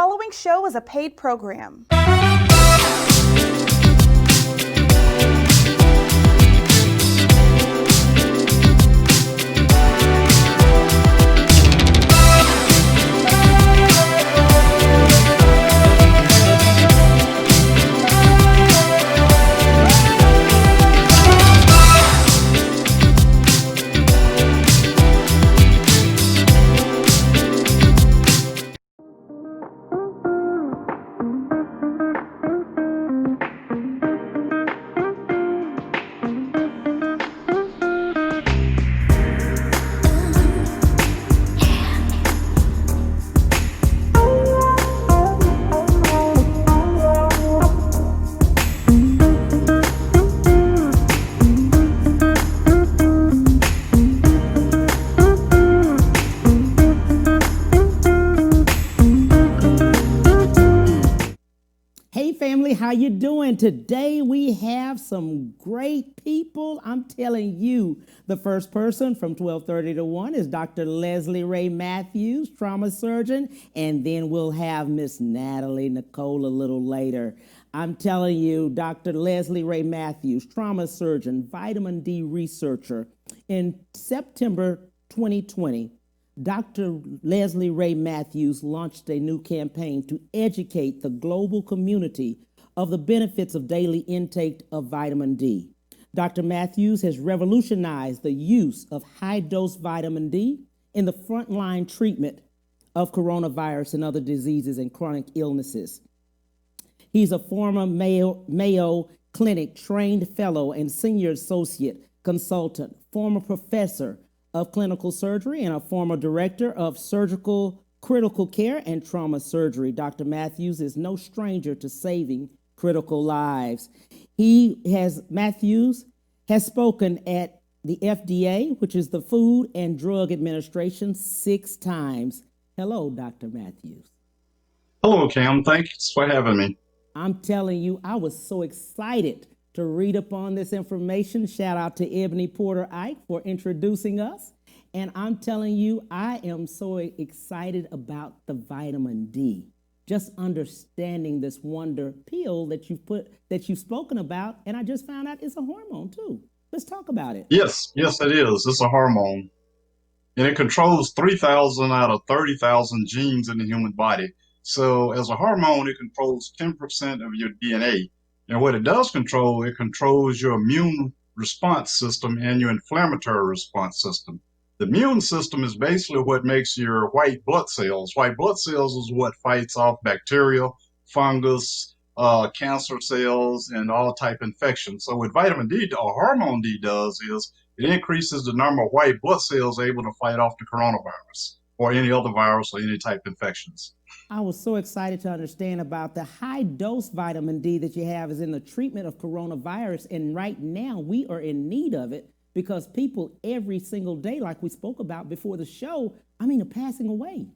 following show is a paid program. How you doing? Today we have some great people. I'm telling you, the first person from 12:30 to 1 is Dr. Leslie Ray Matthews, trauma surgeon, and then we'll have Miss Nathalie Nicole a little later. I'm telling you, Dr. Leslie Ray Matthews, trauma surgeon, vitamin D researcher. In September 2020, Dr. Leslie Ray Matthews launched a new campaign to educate the global community of the benefits of daily intake of vitamin D. Dr. Matthews has revolutionized the use of high-dose vitamin D in the frontline treatment of coronavirus and other diseases and chronic illnesses. He's a former Mayo Clinic trained fellow and senior associate consultant, former professor of clinical surgery, and a former director of surgical critical care and trauma surgery. Dr. Matthews is no stranger to saving critical lives. Matthews has spoken at the FDA, which is the Food and Drug Administration, 6 times. Hello, Dr. Matthews. Hello, Cam. Thanks for having me. I'm telling you, I was so excited to read upon this information. Shout out to Ebony Porter Ike for introducing us. And I'm telling you, I am so excited about the vitamin D. Just understanding this wonder pill that you've spoken about, and I just found out it's a hormone too. Let's talk about it. Yes, it is. It's a hormone, and it controls 3,000 out of 30,000 genes in the human body. So as a hormone, it controls 10% of your DNA. And what it does control, it controls your immune response system and your inflammatory response system. The immune system is basically what makes your white blood cells. White blood cells is what fights off bacteria, fungus, cancer cells, and all type infections. So what vitamin D or hormone D does is it increases the number of white blood cells able to fight off the coronavirus or any other virus or any type infections. I was so excited to understand about the high dose vitamin D that you have is in the treatment of coronavirus. And right now we are in need of it because people every single day, like we spoke about before the show, are passing away.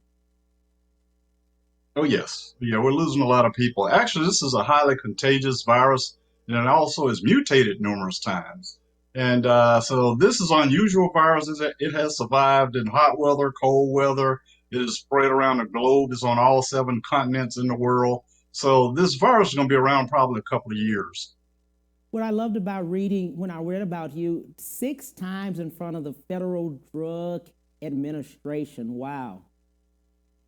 Oh, yes. Yeah, we're losing a lot of people. Actually, this is a highly contagious virus, and it also is mutated numerous times. And so this is unusual virus. It has survived in hot weather, cold weather. It is spread around the globe. It's on all 7 continents in the world. So this virus is going to be around probably a couple of years. What I loved about reading, when I read about you, 6 times in front of the Federal Drug Administration. Wow.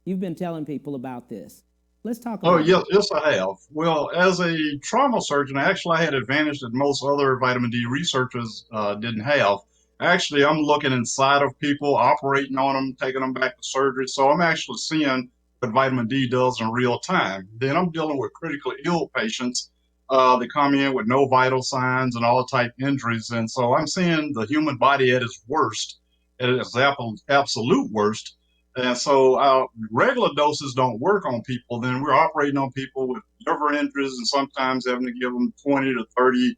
You've been telling people about this. Let's talk about it. Yes, I have. Well, as a trauma surgeon, actually I had advantage that most other vitamin D researchers didn't have. Actually, I'm looking inside of people, operating on them, taking them back to surgery. So I'm actually seeing what vitamin D does in real time. Then I'm dealing with critically ill patients. They come in with no vital signs and all type injuries. And so I'm seeing the human body at its worst, at its absolute worst. And so regular doses don't work on people. Then we're operating on people with liver injuries and sometimes having to give them 20 to 30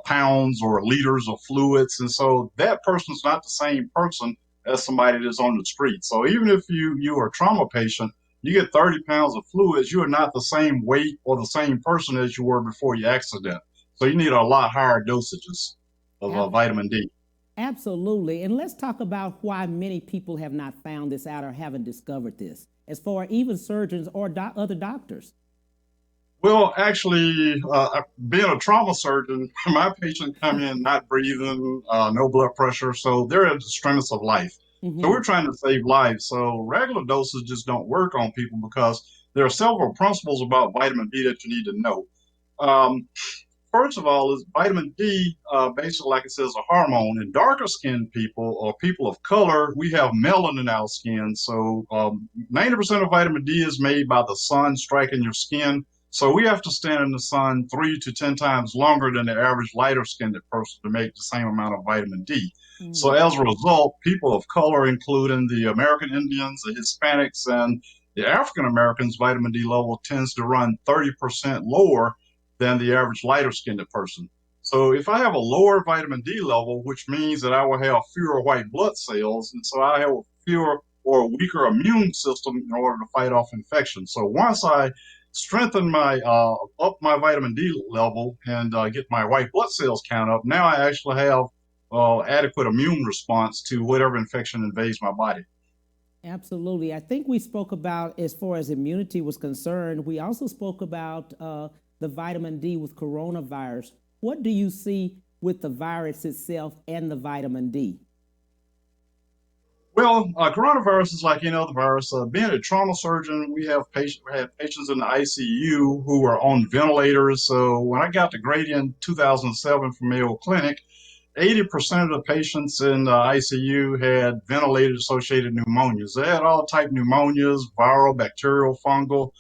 pounds or liters of fluids. And so that person's not the same person as somebody that's on the street. So even if you are a trauma patient, you get 30 pounds of fluids, you are not the same weight or the same person as you were before your accident. So you need a lot higher dosages of vitamin D. Absolutely. And let's talk about why many people have not found this out or haven't discovered this. as far even surgeons or other doctors? Well, actually, being a trauma surgeon, my patients come in not breathing, no blood pressure, so they're at the strenuous of life. So Mm-hmm. we're trying to save lives. So regular doses just don't work on people because there are several principles about vitamin D that you need to know. Um, First of all, is vitamin D, basically, like it says, a hormone. In darker skinned people or people of color, we have melanin in our skin. So 90% of vitamin D is made by the sun striking your skin. So we have to stand in the sun 3 to 10 times longer than the average lighter skinned person to make the same amount of vitamin D. So Mm. as a result, people of color, including the American Indians, the Hispanics, and the African Americans, vitamin D level tends to run 30% lower than the average lighter skinned person. So if I have a lower vitamin D level, which means that I will have fewer white blood cells, and so I have a fewer or a weaker immune system in order to fight off infection. So once I strengthen my up my vitamin D level and get my white blood cells count up, now I actually have adequate immune response to whatever infection invades my body. Absolutely. I think we spoke about, as far as immunity was concerned, we also spoke about the vitamin D with coronavirus. What do you see with the virus itself and the vitamin D? Well, coronavirus is like any other virus. Being a trauma surgeon, we had patients in the ICU who were on ventilators. So when I got the grade in 2007 from Mayo Clinic, 80% of the patients in the ICU had ventilator-associated pneumonias. They had all type pneumonias, viral, bacterial, fungal.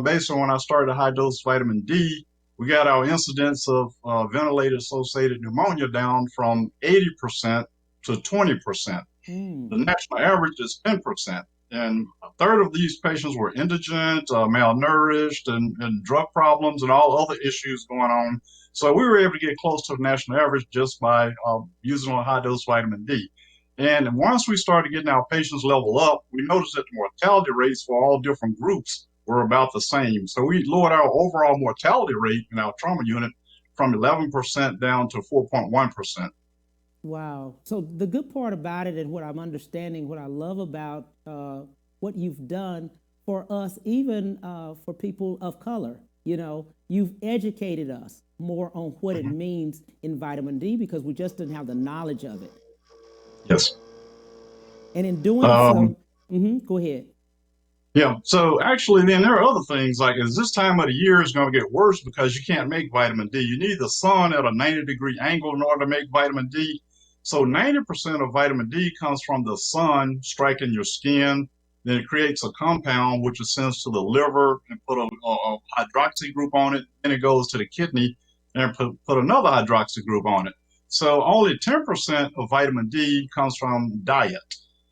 Based on when I started high-dose vitamin D, we got our incidence of ventilator-associated pneumonia down from 80% to 20%. Mm. The national average is 10%. And a third of these patients were indigent, malnourished, and drug problems and all other issues going on. So we were able to get close to the national average just by using a high dose vitamin D. And once we started getting our patients level up, we noticed that the mortality rates for all different groups were about the same. So we lowered our overall mortality rate in our trauma unit from 11% down to 4.1%. Wow. So the good part about it, and what I'm understanding, what I love about what you've done for us, even for people of color, you've educated us more on what it means in vitamin D because we just didn't have the knowledge of it. Yes. And in doing Um, so, go ahead. Yeah. So actually, then there are other things like is this time of the year is going to get worse because you can't make vitamin D. You need the sun at a 90-degree angle in order to make vitamin D. So 90% of vitamin D comes from the sun striking your skin. Then it creates a compound which is sent to the liver and put a hydroxy group on it. Then it goes to the kidney and put another hydroxy group on it. So only 10% of vitamin D comes from diet.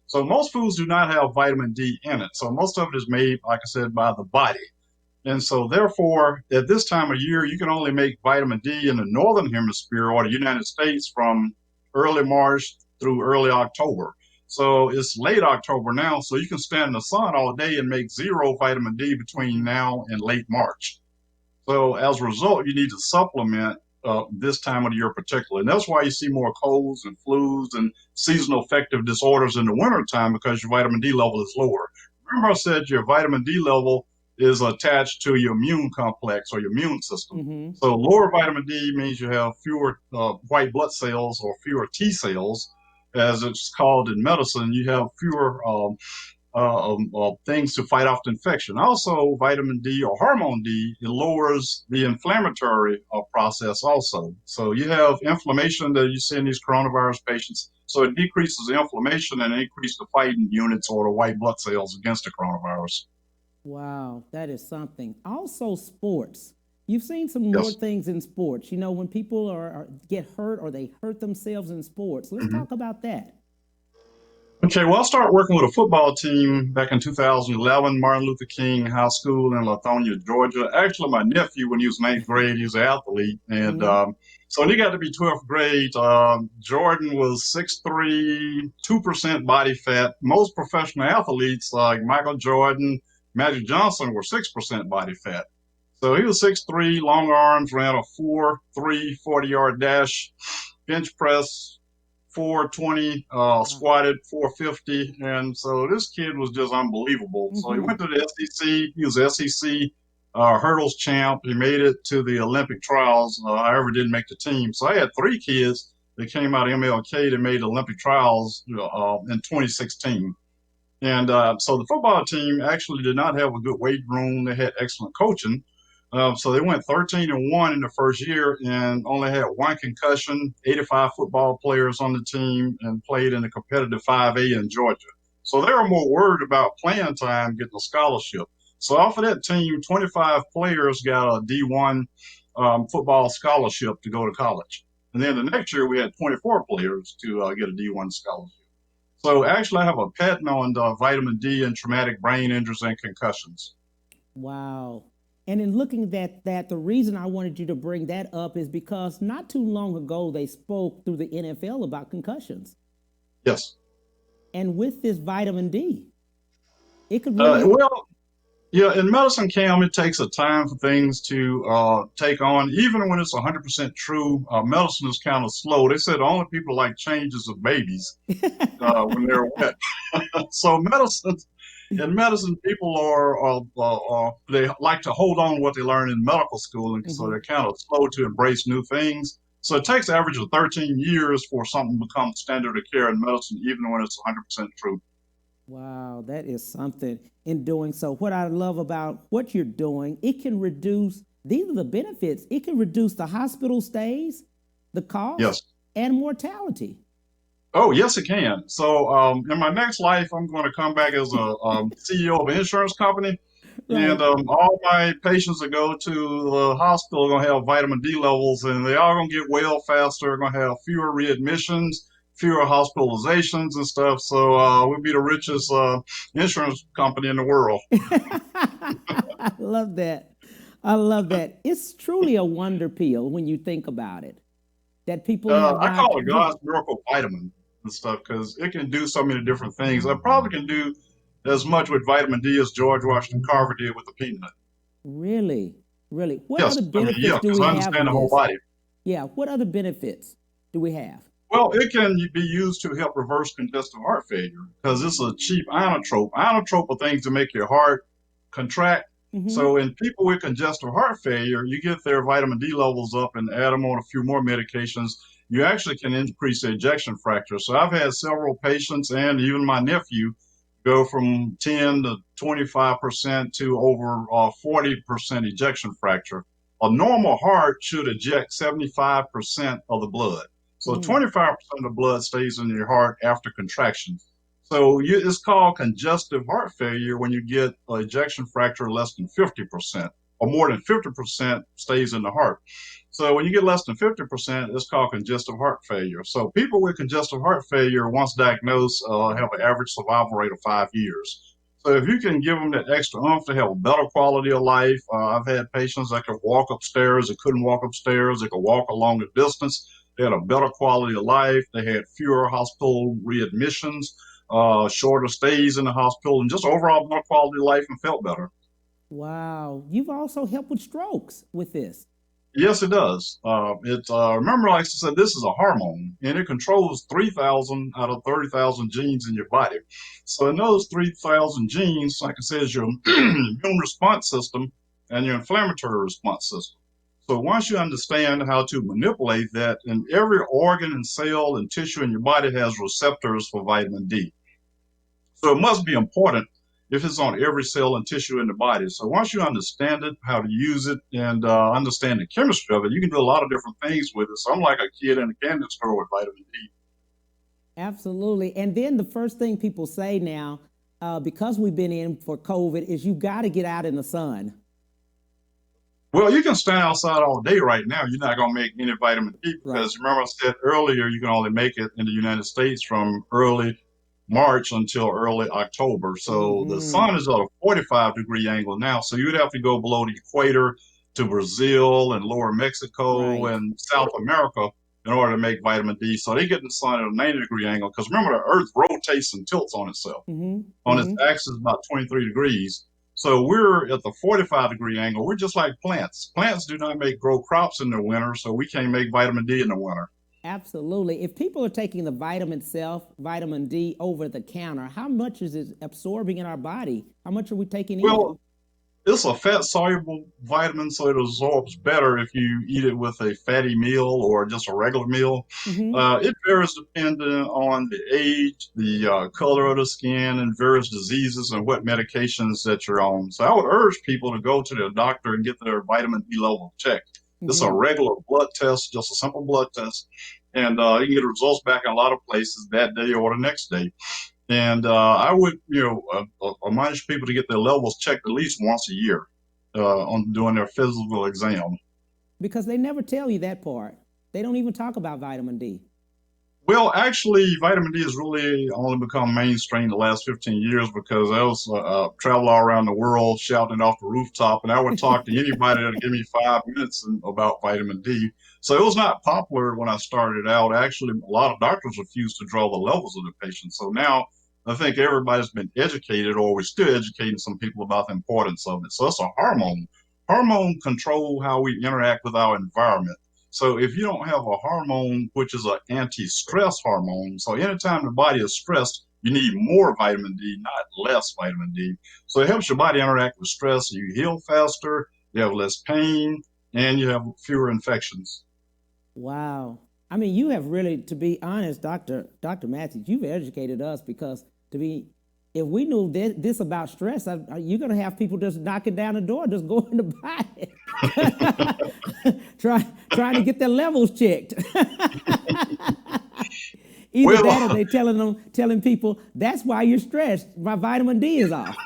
So most foods do not have vitamin D in it. So most of it is made, like I said, by the body. And so therefore, at this time of year, you can only make vitamin D in the northern hemisphere or the United States from early March through early October. So it's late October now, so you can stand in the sun all day and make zero vitamin D between Mhm. now and late March. So as a result, you need to supplement this time of the year particularly. And that's why you see more colds and flus and seasonal affective disorders in the wintertime because your vitamin D level is lower. Remember I said your vitamin D level is attached to your immune complex or your immune system. Mm-hmm. So lower vitamin D means you have fewer white blood cells or fewer T cells, as it's called in medicine. You have fewer things to fight off the infection. Also, vitamin D or hormone D, it lowers the inflammatory process also. So you have inflammation that you see in these coronavirus patients. So it decreases the inflammation and increases the fighting units or the white blood cells against the coronavirus. Wow, that is something. Also, sports. You've seen some more Yes. things in sports. When people get hurt or they hurt themselves in sports. Let's Mhm. talk about that. Okay, well, I started working with a football team back in 2011, Martin Luther King High School in Lithonia, Georgia. Actually, my nephew, when he was in eighth grade, he was an athlete. And Mm-hmm. so when he got to be 12th grade, Jordan was 6'3", 2% body fat. Most professional athletes like Michael Jordan, Magic Johnson were 6% body fat. So he was 6'3", long arms, ran a 4.3 40-yard dash, bench press, 420, Wow. squatted 450. And so this kid was just unbelievable. So he Mm-hmm. went to the SEC. He was SEC hurdles champ. He made it to the Olympic trials. However, didn't make the team. So I had three kids that came out of MLK that made the Olympic trials in 2016. And so the football team actually did not have a good weight room. They had excellent coaching. So they went 13-1 in the first year and only had one concussion, 85 football players on the team, and played in the competitive 5A in Georgia. So they were more worried about playing time, getting a scholarship. So off of that team, 25 players got a D1 football scholarship to go to college. And then the next year, we had 24 players to get a D1 scholarship. So actually, I have a patent on vitamin D and traumatic brain injuries and concussions. Wow. And in looking at that, the reason I wanted you to bring that up is because not too long ago they spoke through the NFL about concussions. Yes. And with this vitamin D, it could really. Well, yeah, in medicine, Cam, it takes a time for things to take on. Even when it's 100% true, medicine is kind of slow. They said the only people like changes are babies when they're wet. So in medicine, people they like to hold on to what they learn in medical school, and so Mhm. they're kind of slow to embrace new things. So it takes an average of 13 years for something to become standard of care in medicine, even when it's 100% true. Wow, that is something in doing so. What I love about what you're doing, it can reduce, these are the benefits. It can reduce the hospital stays, the cost, Yes. and mortality. Oh, yes, it can. So, in my next life, I'm going to come back as a CEO of an insurance company, and Right. all my patients that go to the hospital are going to have vitamin D levels, and they are going to get well faster. They're going to have fewer readmissions, fewer hospitalizations, and stuff. So, we'll be the richest insurance company in the world. I love that. I love that. It's truly a wonder pill when you think about it, that people have I not call it God's miracle vitamin and stuff because it can do so many different things. I probably can do as much with vitamin D as George Washington Carver did with the peanut. really, really. What Yes, other I mean, benefits yeah, do because we I have understand of the whole this? body. Yeah, what other benefits do we have? Well, it can be used to help reverse congestive heart failure because it's a cheap inotrope. Inotrope are things to make your heart contract. Mm-hmm. So in people with congestive heart failure, you get their vitamin D levels up and add them on a few more medications. You actually can increase the ejection fraction. So I've had several patients and even my nephew go from 10 to 25% to over 40% ejection fraction. A normal heart should eject 75% of the blood. So Mm. 25% of blood stays in your heart after contraction. So it's called congestive heart failure when you get an ejection fraction less than 50%, or more than 50% stays in the heart. So when you get less than 50%, it's called congestive heart failure. So people with congestive heart failure, once diagnosed, have an average survival rate of 5 years. So if you can give them that extra oomph to have a better quality of life, I've had patients that could walk upstairs, that couldn't walk upstairs, they could walk a longer distance. They had a better quality of life. They had fewer hospital readmissions, shorter stays in the hospital, and just overall better quality of life and felt better. Wow. You've also helped with strokes with this. Yes, it does. Remember, like I said, this is a hormone, and it controls 3,000 out of 30,000 genes in your body. So in those 3,000 genes, like I said, is your immune response system and your inflammatory response system. So once you understand how to manipulate that, and every organ and cell and tissue in your body has receptors for vitamin D. So it must be important if it's on every cell and tissue in the body. So once you understand it, how to use it, and understand the chemistry of it, you can do a lot of different things with it. So I'm like a kid in a candy store with vitamin D. Absolutely. And then the first thing people say now, because we've been in for COVID, is you got to get out in the sun. Well, you can stand outside all day right now. You're not going to make any vitamin D Right. because remember I said earlier, you can only make it in the United States from early March until early October. So the Mm-hmm. sun is at a 45-degree angle now. So you'd have to go below the equator to Brazil and lower Mexico Right. and South America in order to make vitamin D. So they get the sun at a 90-degree angle because remember the earth rotates and tilts on itself. Mm-hmm. On its Mm-hmm. axis about 23 degrees. So we're at the 45-degree angle. We're just like plants. Plants do not grow crops in the winter, so we can't make vitamin D in the winter. Absolutely. If people are taking the vitamin D over the counter, how much is it absorbing in our body? How much are we taking in? Well, it's a fat soluble vitamin, so it absorbs better if you eat it with a fatty meal or just a regular meal. Hmm. It varies depending on the age, the color of the skin, and various diseases and what medications that you're on. So I would urge people to go to their doctor and get their vitamin D level checked. It's a Hmm. regular blood test, just a simple blood test, and you can get results back in a lot of places that day or the next day. And I would, admonish people to get their levels checked at least once a year on doing their physical exam. Because they never tell you that part. They don't even talk about vitamin D. Well, actually, vitamin D has really only become mainstream the last 15 years because I was travel all around the world shouting off the rooftop, and I would talk to anybody that would give me 5 minutes about vitamin D. So it was not popular when I started out. Actually, a lot of doctors refused to draw the levels of the patient. So now I think everybody's been educated, or we're still educating some people about the importance of it. So it's a hormone. Hormone control how we interact with our environment. So if you don't have a hormone, which is an anti-stress hormone, so anytime the body is stressed, you need more vitamin D, not less vitamin D. So it helps your body interact with stress. So you heal faster, you have less pain, and you have fewer infections. Wow. I mean, you have really, to be honest, Dr. Matthews, you've educated us because if we knew this about stress, you're going to have people just knocking down the door, just going to buy it, trying to get their levels checked. Either that or Well, they telling people that's why you're stressed. My vitamin D is off.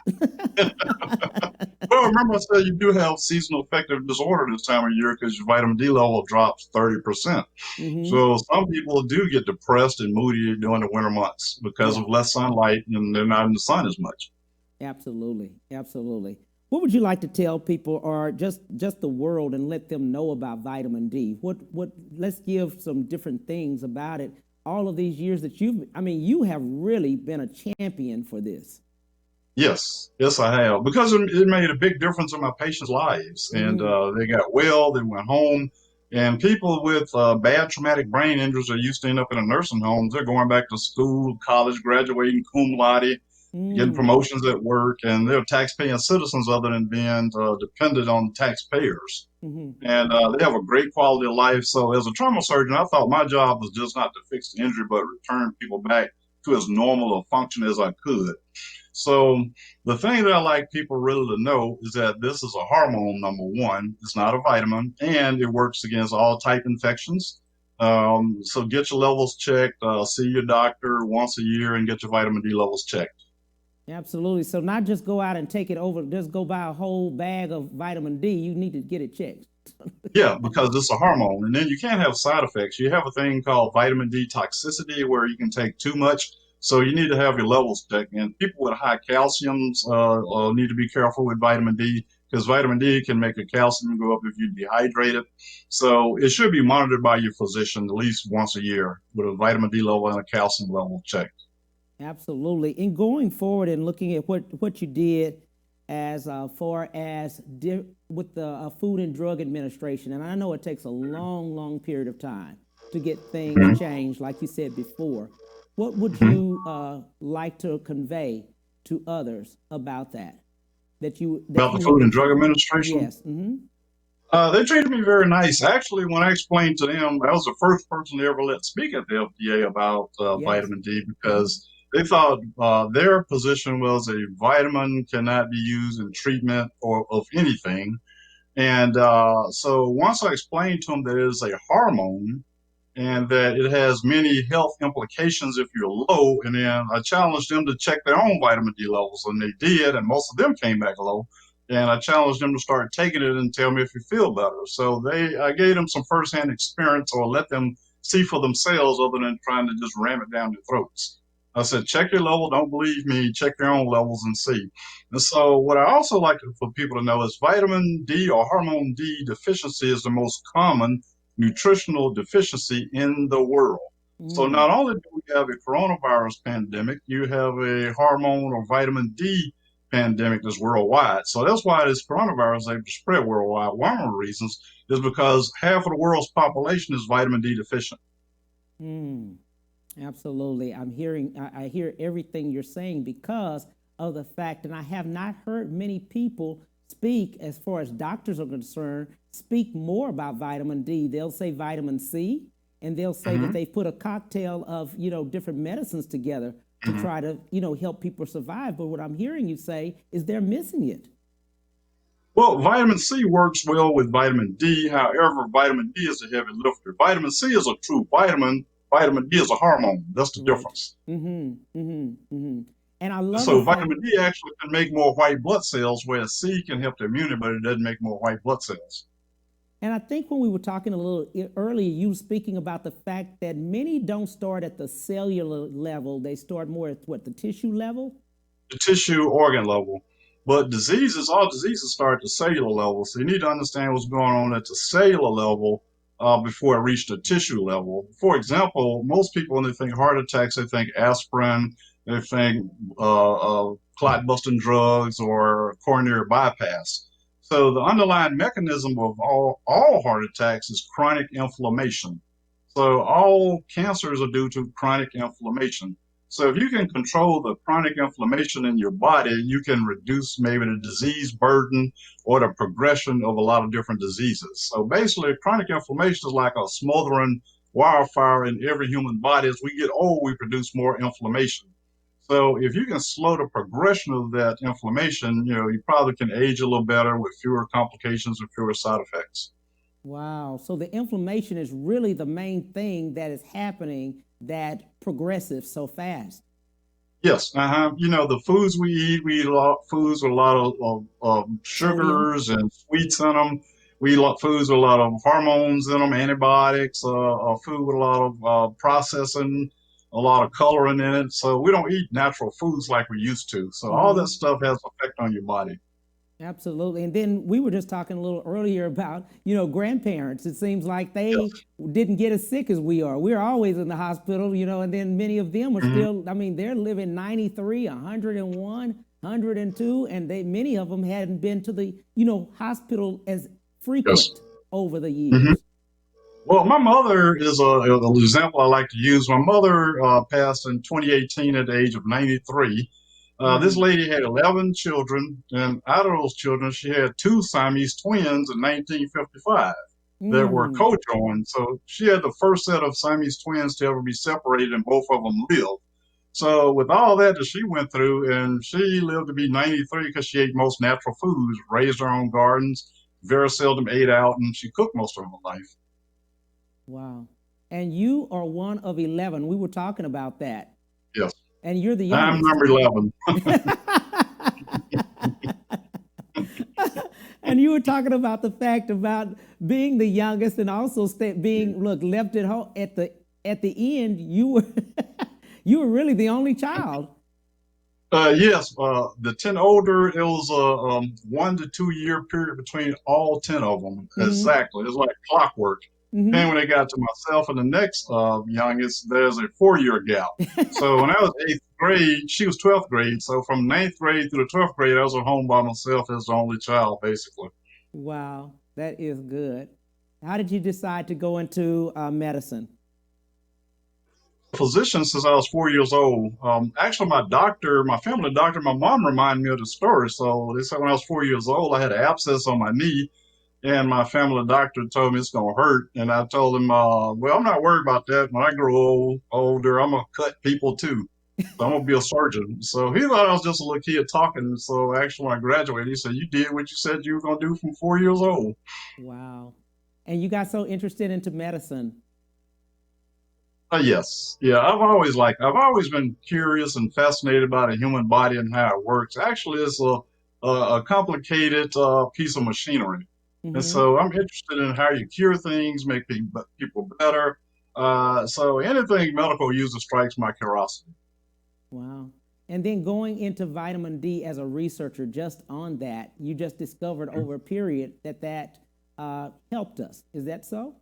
well, remember I said you do have seasonal affective disorder this time of year because your vitamin D level drops 30%. Hmm. So some people do get depressed and moody during the winter months because Yeah, of less sunlight and they're not in the sun as much. absolutely, absolutely. What would you like to tell people, or just the world, and let them know about vitamin D? What? Let's give some different things about it. All of these years that you have really been a champion for this. Yes, yes, I have because it made a big difference in my patients' lives, and Mm, they got well, they went home, and people with bad traumatic brain injuries are used to end up in a nursing homes. They're going back to school, college, graduating cum laude, getting mm, promotions at work, and they're tax-paying citizens other than being dependent on taxpayers. mm-hmm. And they have a great quality of life. So, as a trauma surgeon, I thought my job was just not to fix the injury, but return people back to as normal a function as I could. So the thing that I like people really to know is that this is a hormone, number one. It's not a vitamin, and it works against all type infections. So get your levels checked. See your doctor once a year and get your vitamin D levels checked. Absolutely. So not just go out and take it over, just go buy a whole bag of vitamin D. You need to get it checked. Yeah, because it's a hormone, and then you can't have side effects. You have a thing called vitamin D toxicity where you can take too much. So you need to have your levels checked. And people with high calciums need to be careful with vitamin D because vitamin D can make your calcium go up if you're dehydrated. So it should be monitored by your physician at least once a year with a vitamin D level and a calcium level checked. Absolutely. In going forward and looking at what you did as far as with the Food and Drug Administration, and I know it takes a long, long period of time to get things Mhm. changed, like you said before. What would Mhm. you like to convey to others about that? That About the you Food have and Drug experienced? Administration, Yes. Mm-hmm. they treated me very nice. Actually, when I explained to them, I was the first person they ever let speak at the FDA about Yes. vitamin D Mm-hmm. because they thought their position was a vitamin cannot be used in treatment or of anything. And so once I explained to them that it is a hormone and that it has many health implications if you're low, and then I challenged them to check their own vitamin D levels, and they did, and most of them came back low. And I challenged them to start taking it and tell me if you feel better. So I gave them some firsthand experience or let them see for themselves other than trying to just ram it down their throats. I said, check your level. Don't believe me. Check your own levels and see. And so, what I also like for people to know is vitamin D or hormone D deficiency is the most common nutritional deficiency in the world. So, Mm. not only do we have a coronavirus pandemic, you have a hormone or vitamin D pandemic that's worldwide. So, that's why this coronavirus is able to spread worldwide. One of the reasons is because half of the world's population is vitamin D deficient. Mm, absolutely. I hear everything you're saying because of the fact, and I have not heard many people speak, as far as doctors are concerned, speak more about vitamin D. They'll say vitamin C, and they'll say that Hmm. they put a cocktail of, different medicines together to Hmm. try to, help people survive. But what I'm hearing you say is they're missing it. Well, vitamin C works well with vitamin D. However, vitamin D is a heavy lifter. Vitamin C is a true vitamin. Vitamin D is a hormone. That's the Right. difference. And I love the So fact. vitamin D actually can make more white blood cells, whereas C can help the immunity, but it doesn't make more white blood cells. And I think when we were talking a little earlier, you were speaking about the fact that many don't start at the cellular level; they start more at what, the tissue level. The tissue organ level. But all diseases start at the cellular level. So you need to understand what's going on at the cellular level before it reaches the tissue level. For example, most people, when they think heart attacks, they think aspirin, they think clot busting drugs or coronary bypass. So the underlying mechanism of all heart attacks is chronic inflammation. So all cancers are due to chronic inflammation. So if you can control the chronic inflammation in your body, you can reduce maybe the disease burden or the progression of a lot of different diseases. So basically, chronic inflammation is like a smoldering wildfire in every human body. As we get old, we produce more inflammation. So if you can slow the progression of that inflammation, you probably can age a little better with fewer complications and fewer side effects. Wow. So the inflammation is really the main thing that is happening that progresses so fast. Yes, the foods we eat a lot foods with a lot of Sodium. sugars and sweets in them. We eat a lot foods with a lot of hormones in them, antibiotics, food with a lot of processing, a lot of coloring in it. So we don't eat natural foods like we used to. So all that stuff has an effect on your body. Absolutely. And then we were just talking a little earlier about, grandparents. It seems like they Yes. didn't get as sick as we are. We're always in the hospital, and then many of them are Hmm. still, I mean, they're living 93, 101, 102, and many of them hadn't been to the, hospital as Yes. frequent over the Hmm. years. Well, my mother is an example I like to use. My mother passed in 2018 at the age of 93. This Mm, lady had 11 children, and out of those children, she had two Siamese twins in 1955 that were mm. co-joined. So she had the first set of Siamese twins to ever be separated, and both of them lived. So with all that she went through, and she lived to be 93 because she ate most natural foods, raised her own gardens, very seldom ate out, and she cooked most of her life. Wow. And you are one of 11. We were talking about that. Yes. And you're the I'm youngest. number 11. And you were talking about the fact about being the youngest and also being, look, left at home at the end. You were you were really the only child. Yes, the 10 older, it was a 1 to 2 year period between all 10 of them. Mm-hmm. Exactly. It's like clockwork. Then Mm-hmm. when they got to myself and the next youngest, there's a 4 year gap. So when I was eighth grade, she was 12th grade. So from ninth grade through the 12th grade, I was at home by myself as the only child, basically. Wow, that is good. How did you decide to go into medicine? Physician since I was 4 years old. Actually, my family doctor, my mom reminded me of the story. So they said when I was 4 years old, I had an abscess on my knee, and my family doctor told me it's gonna hurt. And I told him, well, I'm not worried about that. When I grow older, I'm gonna cut people too. So I'm gonna be a surgeon. So he thought I was just a little kid talking. So actually, when I graduated, he said, "You did what you said you were gonna do from 4 years old." Wow. And you got so interested into medicine. Yes, yeah. I've always been curious and fascinated by the human body and how it works. Actually, it's a complicated piece of machinery, and Mm-hmm. so I'm interested in how you cure things, make people better. So anything medical user strikes my curiosity. Wow. And then going into vitamin D as a researcher, just on that, you just discovered over a period that helped us. Is that so?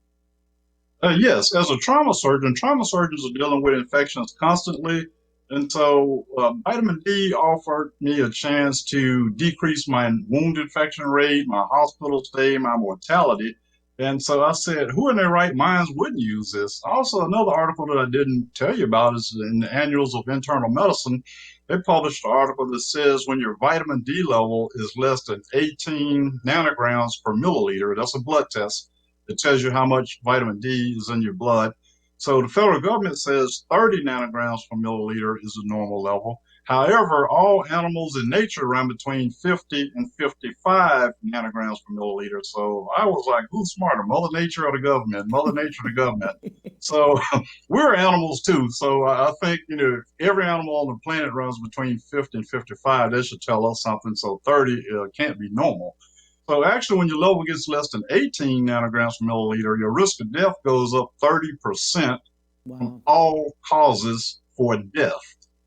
Yes, as a trauma surgeons are dealing with infections constantly. And so vitamin D offered me a chance to decrease my wound infection rate, my hospital stay, my mortality. And so I said, who in their right minds wouldn't use this? Also, another article that I didn't tell you about is in the Annuals of Internal Medicine. They published an article that says when your vitamin D level is less than 18 nanograms per milliliter, that's a blood test. It tells you how much vitamin D is in your blood. So the federal government says 30 nanograms per milliliter is the normal level. However, all animals in nature run between 50 and 55 nanograms per milliliter. So I was like, who's smarter, Mother Nature or the government? Mother Nature or the government? So we're animals too. So I think, every animal on the planet runs between 50 and 55. That should tell us something. So 30 can't be normal. So actually, when your level gets less than 18 nanograms per milliliter, your risk of death goes up 30% from Wow. all causes for death.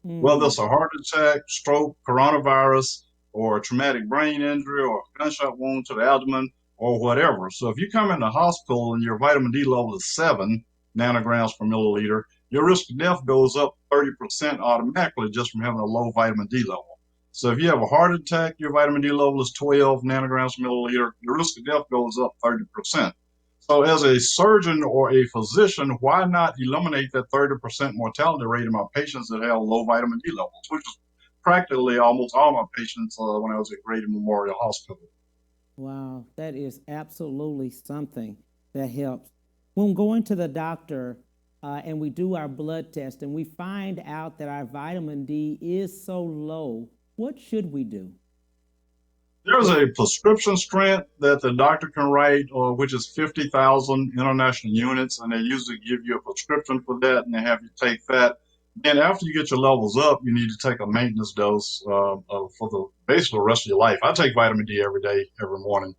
Whether it's a heart attack, stroke, coronavirus, or a traumatic brain injury, or a gunshot wound to the abdomen, or whatever. So if you come in the hospital and your vitamin D level is 7 nanograms per milliliter, your risk of death goes up 30% automatically just from having a low vitamin D level. So if you have a heart attack, your vitamin D level is 12 nanograms per milliliter, your risk of death goes up 30%. So as a surgeon or a physician, why not eliminate that 30% mortality rate in my patients that have low vitamin D levels, which is practically almost all my patients when I was at Grady Memorial Hospital. Wow, that is absolutely something that helps. When going to the doctor and we do our blood test and we find out that our vitamin D is so low, what should we do? There's a prescription strength that the doctor can write, which is 50,000 international units, and they usually give you a prescription for that, and they have you take that. And after you get your levels up, you need to take a maintenance dose for basically the rest of your life. I take vitamin D every day, every morning.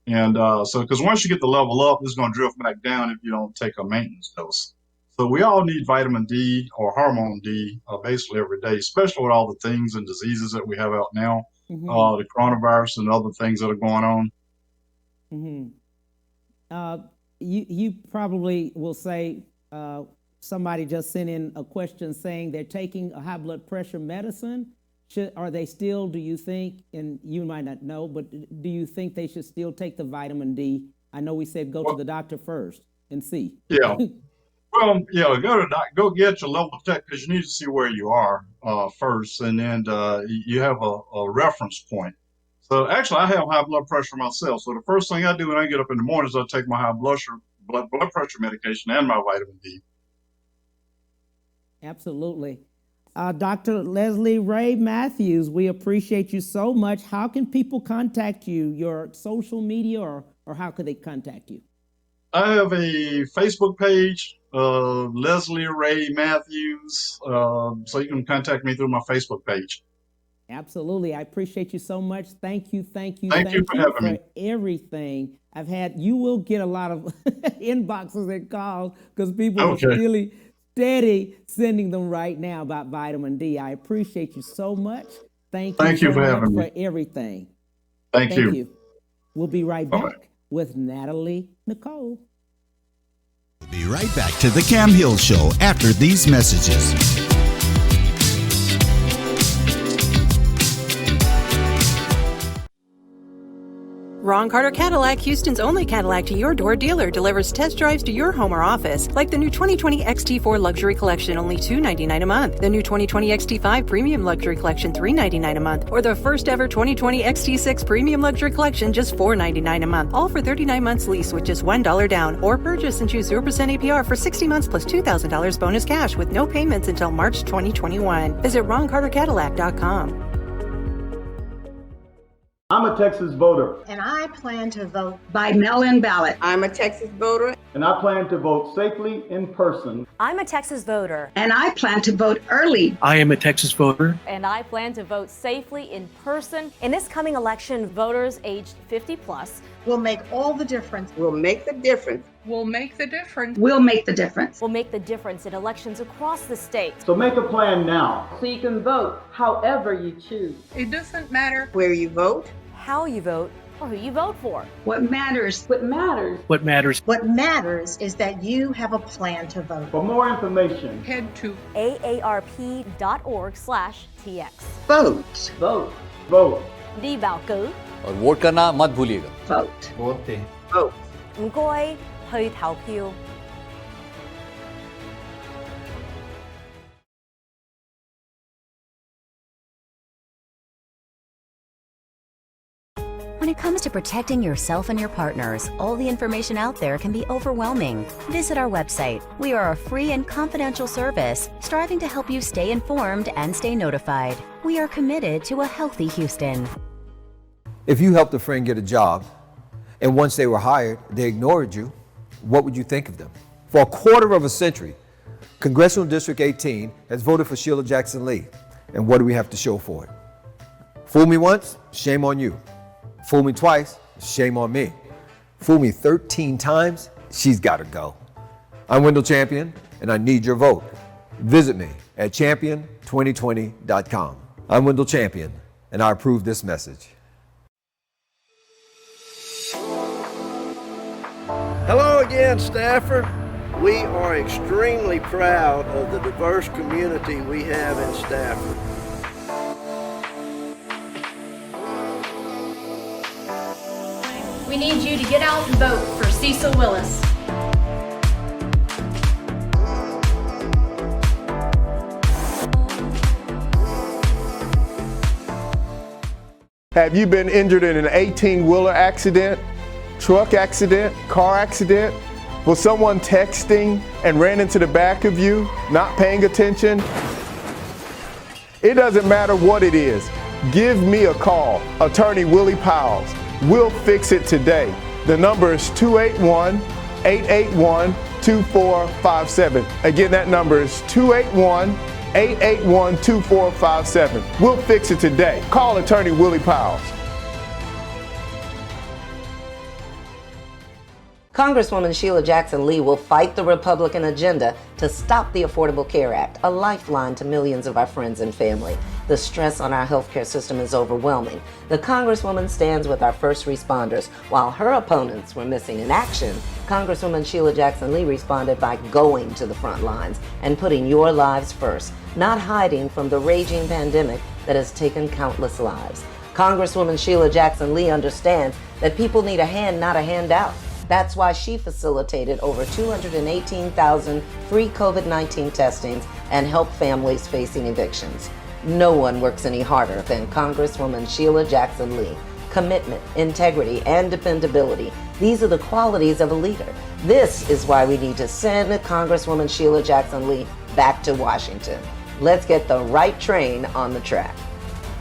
And so, because once you get the level up, it's going to drift back down if you don't take a maintenance dose. So we all need vitamin D or hormone D basically every day, especially with all the things and diseases that we have out now. The coronavirus and other things that are going on. You probably will say somebody just sent in a question saying they're taking a high blood pressure medicine. Are they still, do you think, and you might not know, but do you think they should still take the vitamin D? I know we said go to the doctor first and see. Yeah. Well, yeah, go get your level checked because you need to see where you are first, and then you have a reference point. So actually, I have high blood pressure myself. So the first thing I do when I get up in the morning is I take my high blood pressure medication and my vitamin D. Absolutely. Dr. Leslie Ray Matthews, we appreciate you so much. How can people contact you? Your social media, or how could they contact you? I have a Facebook page, Leslie Ray Matthews, so you can contact me through my Facebook page. Absolutely. I appreciate you so much. Thank you for everything. You will get a lot of inboxes and calls because people are really steady sending them right now about vitamin D. I appreciate you so much. Thank you so much for everything. Thank you. We'll be right back with Nathalie Nicole. We'll be right back to the Cam Hill Show after these messages. Ron Carter Cadillac, Houston's only Cadillac to your door dealer, delivers test drives to your home or office, like the new 2020 XT4 Luxury Collection, only $299 a month. The new 2020 XT5 Premium Luxury Collection, $399 a month. Or the first ever 2020 XT6 Premium Luxury Collection, just $499 a month. All for 39 months lease with just $1 down. Or purchase and choose 0% APR for 60 months plus $2,000 bonus cash with no payments until March 2021. Visit RonCarterCadillac.com. I'm a Texas voter. And I plan to vote by mail-in ballot. I'm a Texas voter. And I plan to vote safely in person. I'm a Texas voter. And I plan to vote early. I am a Texas voter. And I plan to vote safely in person. In this coming election, voters aged 50 plus will make all the difference. Will make the difference. Will make the difference. Will make the difference. Will make the difference in elections across the state. So make a plan now. So you can vote however you choose. It doesn't matter where you vote, how you vote, or who you vote for. What matters. What matters. What matters. What matters is that you have a plan to vote. For more information, head to aarp.org/tx. Vote. Vote. Vote. Đi bầu cử. और vote करना मत भूलिएगा. Vote. Vote दें. Vote. 唔該去投票。When it comes to protecting yourself and your partners, all the information out there can be overwhelming. Visit our website. We are a free and confidential service striving to help you stay informed and stay notified. We are committed to a healthy Houston. If you helped a friend get a job, and once they were hired, they ignored you, what would you think of them? For a quarter of a century, Congressional District 18 has voted for Sheila Jackson Lee. And what do we have to show for it? Fool me once, shame on you. Fool me twice, shame on me. Fool me 13 times, she's got to go. I'm Wendell Champion, and I need your vote. Visit me at champion2020.com. I'm Wendell Champion, and I approve this message. Hello again, Stafford. We are extremely proud of the diverse community we have in Stafford. We need you to get out and vote for Cecil Willis. Have you been injured in an 18-wheeler accident, truck accident, car accident? Was someone texting and ran into the back of you, not paying attention? It doesn't matter what it is. Give me a call, Attorney Willie Powles. We'll fix it today. The number is 281-881-2457. Again, that number is 281-881-2457. We'll fix it today. Call Attorney Willie Powles. Congresswoman Sheila Jackson Lee will fight the Republican agenda to stop the Affordable Care Act, a lifeline to millions of our friends and family. The stress on our healthcare system is overwhelming. The Congresswoman stands with our first responders. While her opponents were missing in action, Congresswoman Sheila Jackson Lee responded by going to the front lines and putting your lives first, not hiding from the raging pandemic that has taken countless lives. Congresswoman Sheila Jackson Lee understands that people need a hand, not a handout. That's why she facilitated over 218,000 free COVID-19 testings and helped families facing evictions. No one works any harder than Congresswoman Sheila Jackson Lee. Commitment, integrity, and dependability. These are the qualities of a leader. This is why we need to send Congresswoman Sheila Jackson Lee back to Washington. Let's get the right train on the track.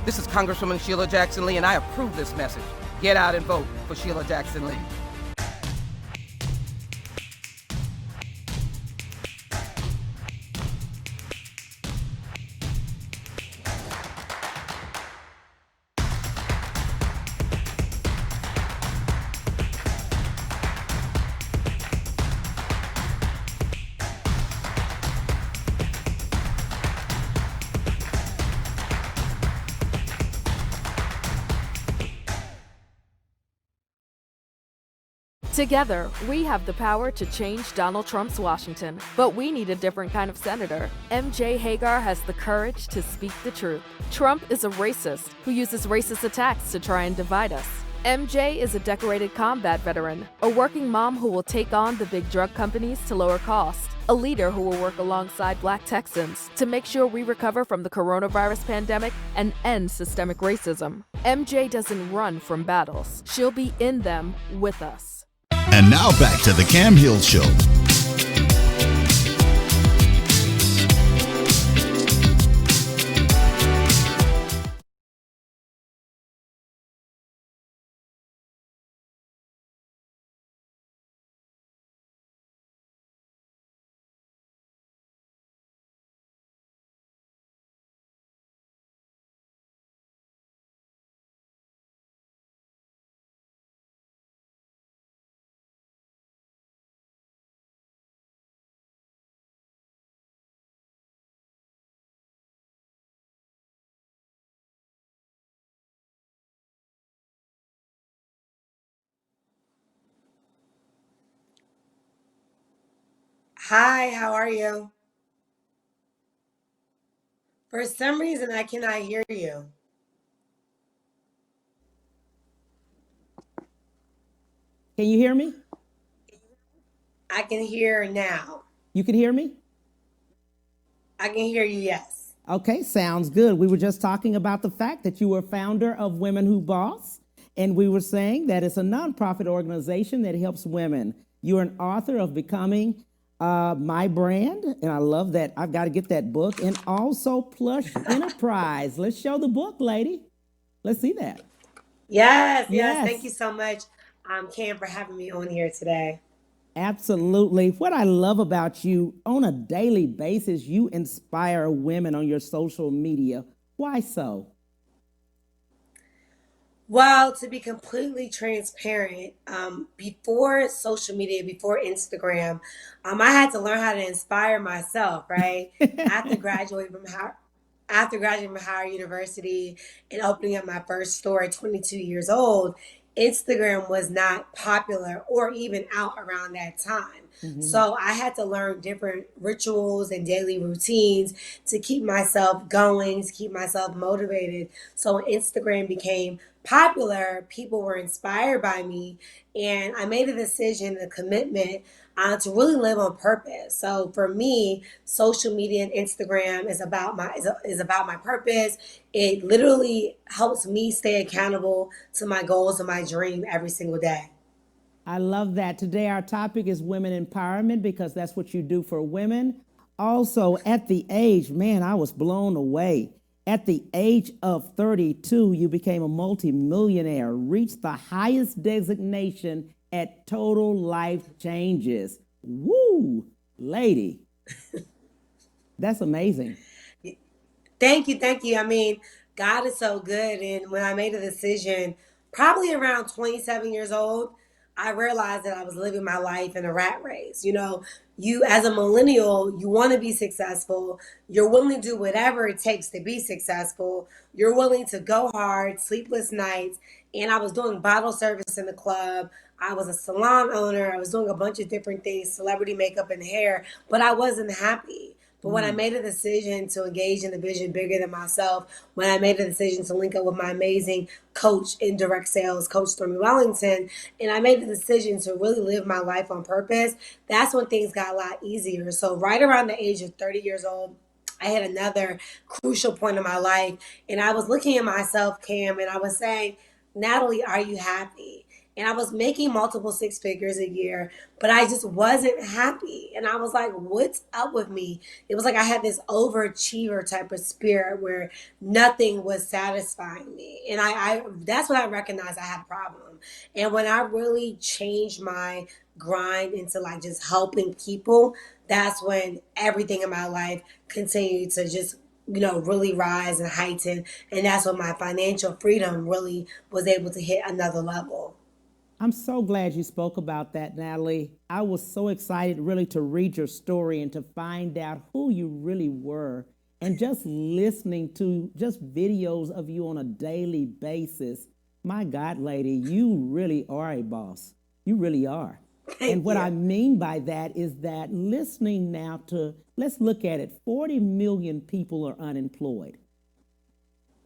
This is Congresswoman Sheila Jackson Lee, and I approve this message. Get out and vote for Sheila Jackson Lee. Together, we have the power to change Donald Trump's Washington, but we need a different kind of senator. MJ Hagar has the courage to speak the truth. Trump is a racist who uses racist attacks to try and divide us. MJ is a decorated combat veteran, a working mom who will take on the big drug companies to lower costs, a leader who will work alongside Black Texans to make sure we recover from the coronavirus pandemic and end systemic racism. MJ doesn't run from battles. She'll be in them with us. And now back to the Cam Hill Show. Hi, how are you? For some reason, I cannot hear you. Can you hear me? I can hear now. You can hear me? I can hear you, yes. Okay, sounds good. We were just talking about the fact that you were founder of Women Who Boss, and we were saying that it's a nonprofit organization that helps women. You're an author of Becoming My Brand, and I love that. I've got to get that book. And also Plush Enterprise. Let's show the book, lady. Let's see that. Yes. Thank you so much, Cam, for having me on here today. Absolutely. What I love about you, on a daily basis, you inspire women on your social media. Why so? Well, to be completely transparent, before social media, before Instagram, I had to learn how to inspire myself, right? After graduating from Howard University and opening up my first store at 22 years old, Instagram was not popular or even out around that time. So I had to learn different rituals and daily routines to keep myself going, to keep myself motivated. So when Instagram became popular, people were inspired by me, and I made a decision, a commitment to really live on purpose. So for me, social media and Instagram is about my purpose. It literally helps me stay accountable to my goals and my dream every single day. I love that. Today our topic is women empowerment, because that's what you do for women. Also, at the age, man, I was blown away. At the age of 32, you became a multimillionaire, reached the highest designation at Total Life Changes. Woo, lady. That's amazing. Thank you. I mean, God is so good. And when I made a decision, probably around 27 years old, I realized that I was living my life in a rat race. You know, you as a millennial, you want to be successful. You're willing to do whatever it takes to be successful. You're willing to go hard, sleepless nights. And I was doing bottle service in the club. I was a salon owner. I was doing a bunch of different things, celebrity makeup and hair, but I wasn't happy. But when I made a decision to engage in a vision bigger than myself, when I made a decision to link up with my amazing coach in direct sales, Coach Stormy Wellington, and I made the decision to really live my life on purpose, that's when things got a lot easier. So right around the age of 30 years old, I had another crucial point in my life, and I was looking at myself, Cam, and I was saying, Nathalie, are you happy? And I was making multiple six figures a year, but I just wasn't happy. And I was like, what's up with me? It was like I had this overachiever type of spirit where nothing was satisfying me. And I that's when I recognized I had a problem. And when I really changed my grind into like just helping people, that's when everything in my life continued to just really rise and heighten. And that's when my financial freedom really was able to hit another level. I'm so glad you spoke about that, Nathalie. I was so excited really to read your story and to find out who you really were. And just listening to just videos of you on a daily basis, my God, lady, you really are a boss. You really are. And what I mean by that is that listening now to, let's look at it, 40 million people are unemployed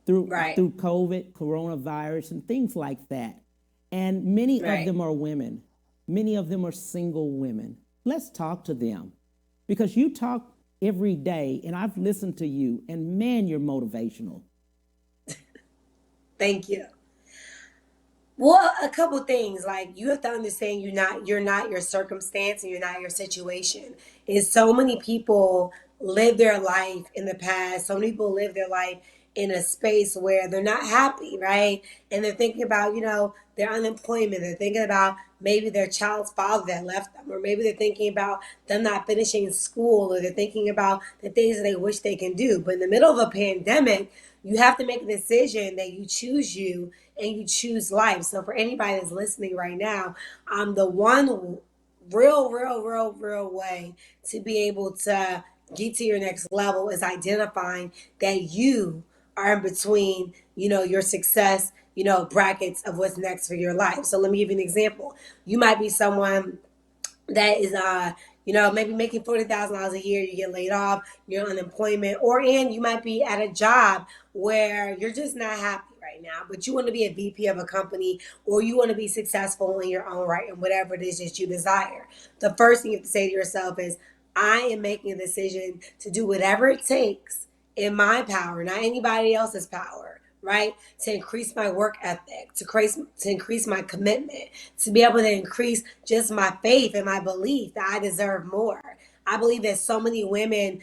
through COVID, coronavirus, and things like that. And many of them are women. Many of them are single women. Let's talk to them, because you talk every day and I've listened to you, and man, you're motivational. Thank you. Well, a couple things, like you have to understand you're not your circumstance and you're not your situation. And so many people live their life in the past. So many people live their life in a space where they're not happy, right? And they're thinking about, their unemployment. They're thinking about maybe their child's father that left them, or maybe they're thinking about them not finishing school, or they're thinking about the things that they wish they can do. But in the middle of a pandemic, you have to make a decision that you choose you and you choose life. So for anybody that's listening right now, the one real way to be able to get to your next level is identifying that you are in between, your success, brackets of what's next for your life. So let me give you an example. You might be someone that is, maybe making $40,000 a year, you get laid off, you're on unemployment, and you might be at a job where you're just not happy, right now, but you want to be a VP of a company, or you want to be successful in your own right and whatever it is that you desire. The first thing you have to say to yourself is, I am making a decision to do whatever it takes in my power, not anybody else's power, right? To increase my work ethic, to increase my commitment, to be able to increase just my faith and my belief that I deserve more. I believe that so many women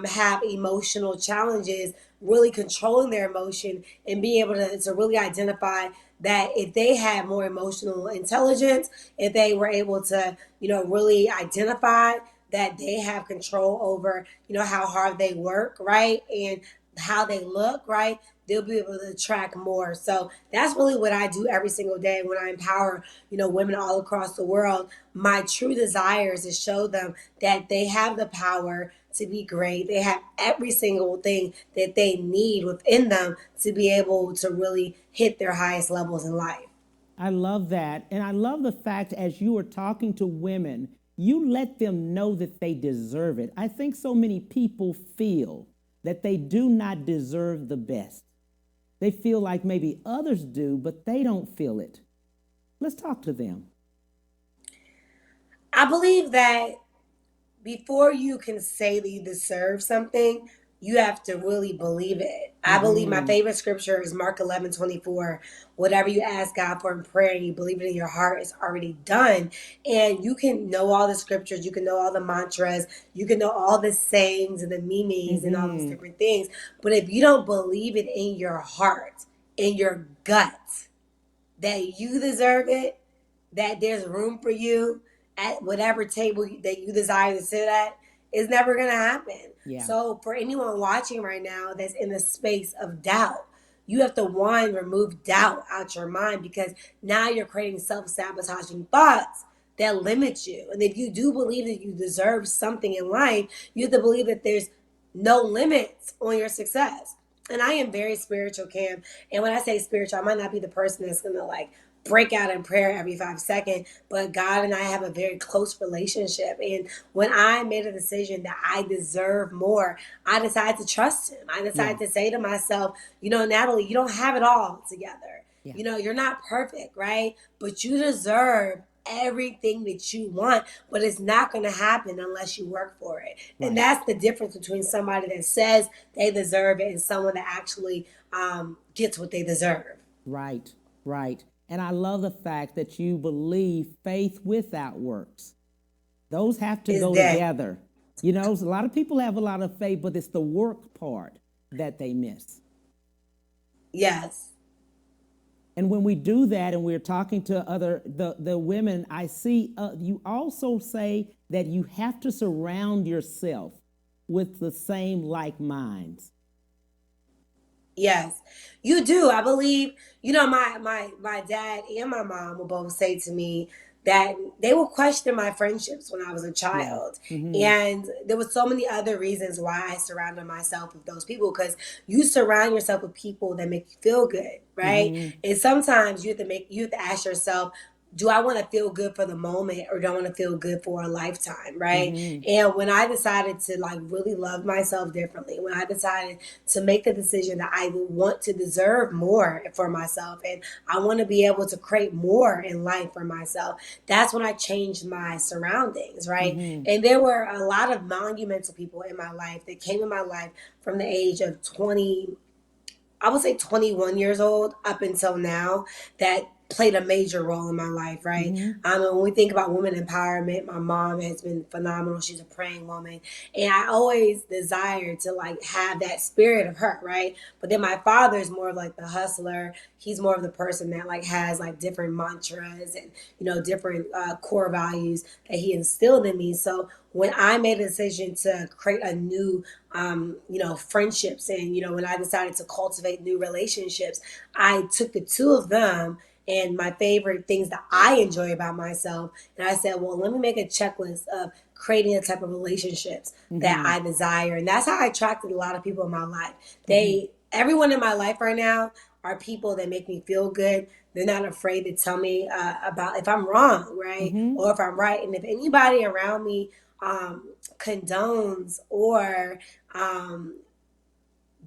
have emotional challenges, really controlling their emotion and being able to really identify that if they had more emotional intelligence, if they were able to, really identify that they have control over, how hard they work, right? And how they look, right? They'll be able to attract more. So that's really what I do every single day when I empower, women all across the world. My true desire is to show them that they have the power to be great. They have every single thing that they need within them to be able to really hit their highest levels in life. I love that. And I love the fact as you are talking to women, you let them know that they deserve it. I think so many people feel that they do not deserve the best. They feel like maybe others do, but they don't feel it. Let's talk to them. I believe that before you can say that you deserve something, you have to really believe it. I believe my favorite scripture is Mark 11:24. Whatever you ask God for in prayer and you believe it in your heart, it's already done. And you can know all the scriptures, you can know all the mantras, you can know all the sayings and the memes and all those different things. But if you don't believe it in your heart, in your gut, that you deserve it, that there's room for you at whatever table that you desire to sit at, it's never going to happen. Yeah. So for anyone watching right now that's in a space of doubt, you have to, one, remove doubt out your mind, because now you're creating self-sabotaging thoughts that limit you. And if you do believe that you deserve something in life, you have to believe that there's no limits on your success. And I am very spiritual, Cam. And when I say spiritual, I might not be the person that's going to break out in prayer every 5 seconds, but God and I have a very close relationship. And when I made a decision that I deserve more, I decided to trust him. I decided to say to myself, Nathalie, you don't have it all together. Yeah. You're not perfect, right? But you deserve everything that you want, but it's not going to happen unless you work for it. Right. And that's the difference between somebody that says they deserve it and someone that actually gets what they deserve. Right, right. And I love the fact that you believe faith without works. Those have to go together. A lot of people have a lot of faith, but it's the work part that they miss. Yes. And when we do that and we're talking to the women, I see you also say that you have to surround yourself with the same like minds. Yes, you do. I believe, my dad and my mom will both say to me that they will question my friendships when I was a child. Yeah. Mm-hmm. And there were so many other reasons why I surrounded myself with those people, because you surround yourself with people that make you feel good, right? Mm-hmm. And sometimes you have to ask yourself, do I want to feel good for the moment, or do I want to feel good for a lifetime, right? Mm-hmm. And when I decided to really love myself differently, when I decided to make the decision that I want to deserve more for myself and I want to be able to create more in life for myself, that's when I changed my surroundings, right? Mm-hmm. And there were a lot of monumental people in my life that came in my life from the age of 21 years old up until now, that played a major role in my life, right? Mm-hmm. When we think about women empowerment, my mom has been phenomenal. She's a praying woman. And I always desired to have that spirit of her, right? But then my father is more of the hustler. He's more of the person that has different mantras and, different core values that he instilled in me. So when I made a decision to create a new, friendships and, when I decided to cultivate new relationships, I took the two of them and my favorite things that I enjoy about myself, and I said, well, let me make a checklist of creating a type of relationships that I desire. And that's how I attracted a lot of people in my life. Everyone in my life right now are people that make me feel good. They're not afraid to tell me about if I'm wrong, right? Or if I'm right. And if anybody around me condones or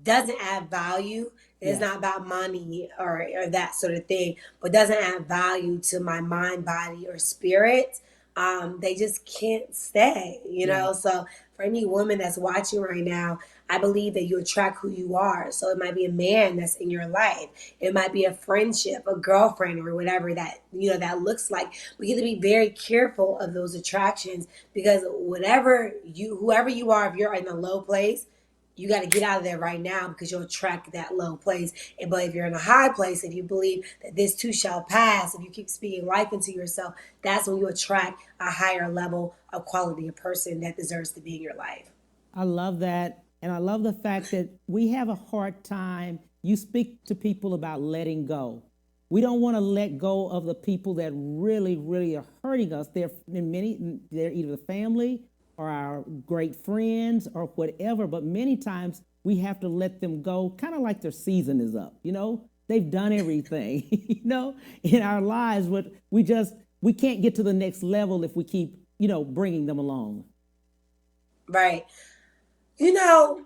doesn't add value It's not about money or that sort of thing, but doesn't add value to my mind, body, or spirit, they just can't stay, you know? So for any woman that's watching right now, I believe that you attract who you are. So it might be a man that's in your life. It might be a friendship, a girlfriend, or whatever that, you know, that looks like. We have to be very careful of those attractions because whoever you are, if you're in a low place, you got to get out of there right now because you'll attract that low place. But if you're in a high place, if you believe that this too shall pass, if you keep speaking life into yourself, that's when you attract a higher level of quality of person that deserves to be in your life. I love that. And I love the fact that we have a hard time. You speak to people about letting go. We don't want to let go of the people that really, really are hurting us. They're either the family or our great friends or whatever. But many times we have to let them go, kind of like their season is up. You know, they've done everything, you know, in our lives. But we can't get to the next level if we keep, you know, bringing them along. Right. You know,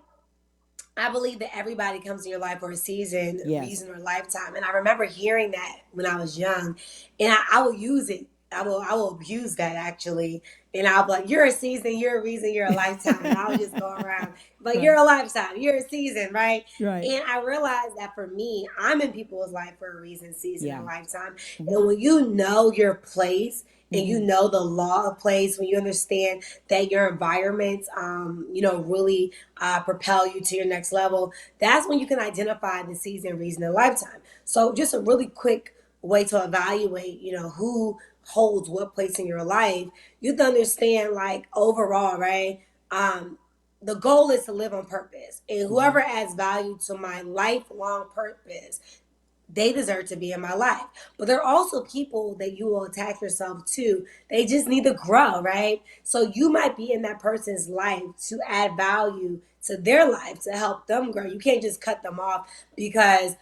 I believe that everybody comes in your life for a season, a reason, or a lifetime. And I remember hearing that when I was young, and I will use it. I will abuse that actually. And I'll be like, you're a season, you're a reason, you're a lifetime. And I'll just go around, but you're a lifetime, you're a season, right? And I realized that for me, I'm in people's life for a reason, season, and lifetime. And when you know your place, and you know the law of place, when you understand that your environments, you know, really propel you to your next level, that's when you can identify the season, reason, and lifetime. So just a really quick way to evaluate, you know, who holds what place in your life. You have to understand, like, overall, right? The goal is to live on purpose. And whoever adds value to my lifelong purpose, they deserve to be in my life. But there are also people that you will attach yourself to. They just need to grow, right? So you might be in that person's life to add value to their life, to help them grow. You can't just cut them off because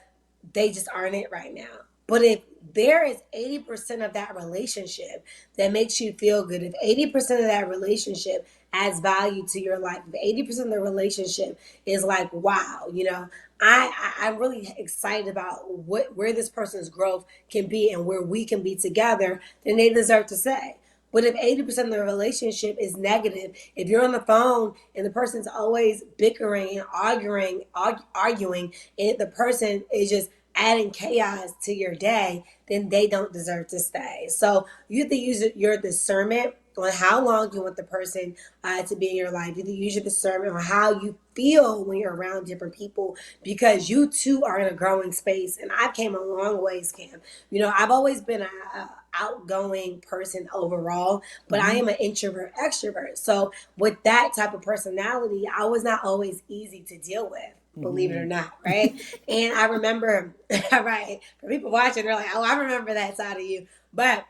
they just aren't it right now. But if there is 80% of that relationship that makes you feel good, if 80% of that relationship adds value to your life, if 80% of the relationship is like, wow, you know, I'm really excited about where this person's growth can be and where we can be together, then they deserve to stay. But if 80% of the relationship is negative, if you're on the phone and the person's always bickering and arguing, and the person is just adding chaos to your day, then they don't deserve to stay. So you have to use your discernment on how long you want the person to be in your life. You have to use your discernment on how you feel when you're around different people, because you too are in a growing space. And I came a long ways, Cam. You know, I've always been an outgoing person overall, but I am an introvert extrovert. So with that type of personality, I was not always easy to deal with. Believe it or not, right? And I remember, right, for people watching, they're like, oh, I remember that side of you. But